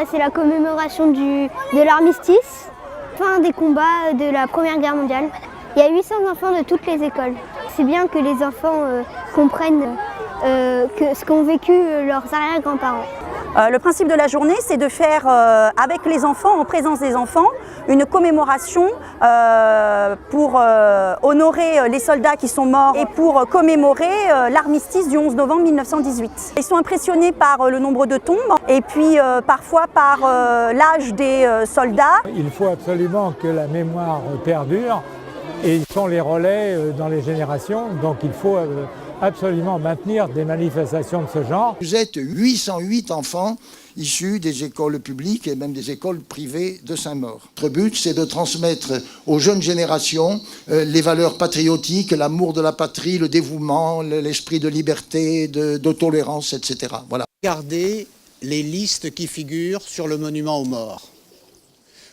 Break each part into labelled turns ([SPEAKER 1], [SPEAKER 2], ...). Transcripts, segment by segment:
[SPEAKER 1] c'est la commémoration de l'armistice, fin des combats de la Première Guerre mondiale. Il y a 800 enfants de toutes les écoles. C'est bien que les enfants comprennent ce qu'ont vécu leurs arrière-grands-parents.
[SPEAKER 2] Le principe de la journée, c'est de faire avec les enfants, en présence des enfants, une commémoration pour honorer les soldats qui sont morts et pour commémorer l'armistice du 11 novembre 1918. Ils sont impressionnés par le nombre de tombes et puis parfois par l'âge des soldats.
[SPEAKER 3] Il faut absolument que la mémoire perdure et ils sont les relais dans les générations, donc il faut absolument maintenir des manifestations de ce genre.
[SPEAKER 4] Vous êtes 808 enfants issus des écoles publiques et même des écoles privées de Saint-Maur. Notre but, c'est de transmettre aux jeunes générations les valeurs patriotiques, l'amour de la patrie, le dévouement, l'esprit de liberté, de tolérance, etc. Voilà.
[SPEAKER 5] Regardez les listes qui figurent sur le monument aux morts.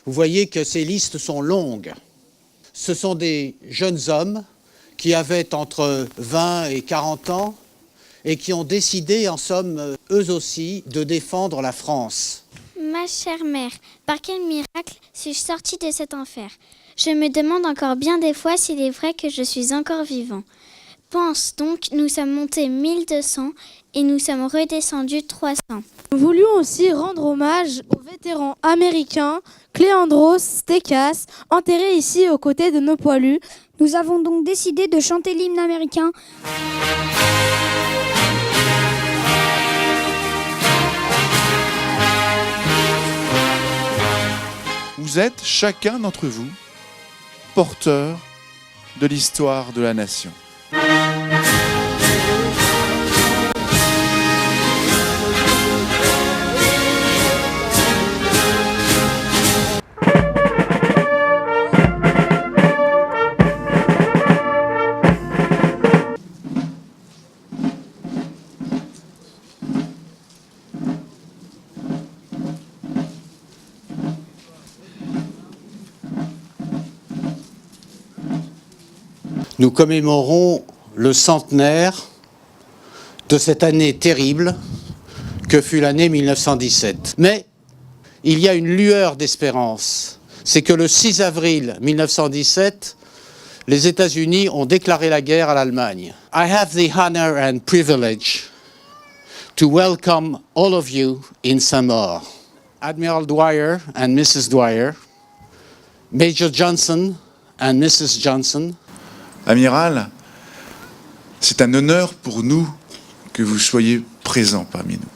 [SPEAKER 5] Vous voyez que ces listes sont longues. Ce sont des jeunes hommes qui avaient entre 20 et 40 ans et qui ont décidé, en somme, eux aussi, de défendre la France.
[SPEAKER 6] Ma chère mère, par quel miracle suis-je sortie de cet enfer? Je me demande encore bien des fois s'il est vrai que je suis encore vivant. Pense donc, nous sommes montés 1200 et nous sommes redescendus 300.
[SPEAKER 7] Nous voulions aussi rendre hommage aux vétérans américains Cléandros Stekas, enterrés ici aux côtés de nos poilus.
[SPEAKER 8] Nous avons donc décidé de chanter l'hymne américain.
[SPEAKER 9] Vous êtes, chacun d'entre vous, porteur de l'histoire de la nation.
[SPEAKER 5] Nous commémorons le centenaire de cette année terrible que fut l'année 1917. Mais il y a une lueur d'espérance. C'est que le 6 avril 1917, les États-Unis ont déclaré la guerre à l'Allemagne. I have the honor and privilege to welcome all of you in Saint-Maur. Admiral Dwyer and Mrs. Dwyer, Major Johnson and Mrs. Johnson.
[SPEAKER 9] Amiral, c'est un honneur pour nous que vous soyez présents parmi nous.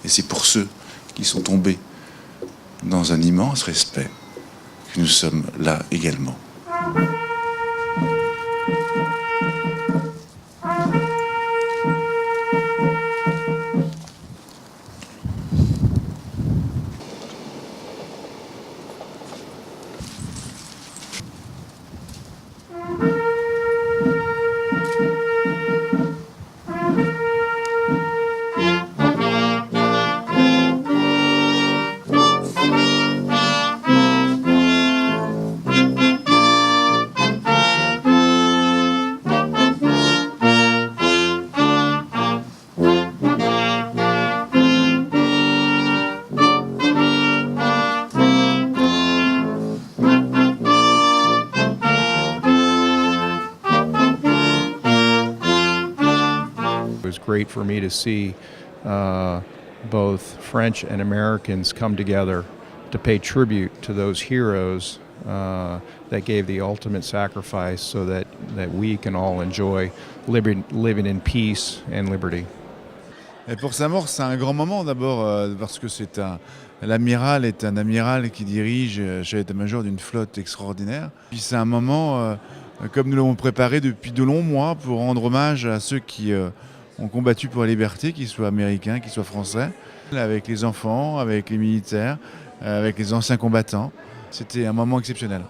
[SPEAKER 9] Et c'est pour ceux qui sont tombés dans un immense respect que nous sommes là également.
[SPEAKER 10] It was great for me to see both French and Americans come together to pay tribute to those heroes that gave the ultimate sacrifice so that we can all enjoy living in peace and liberty.
[SPEAKER 9] Et pour Saint-Maur, c'est un grand moment d'abord parce que l'amiral est un amiral qui dirige chef d'état-major d'une flotte extraordinaire. Puis c'est un moment, comme nous l'avons préparé depuis de longs mois, pour rendre hommage à ceux qui ont combattu pour la liberté, qu'ils soient américains, qu'ils soient français, avec les enfants, avec les militaires, avec les anciens combattants. C'était un moment exceptionnel.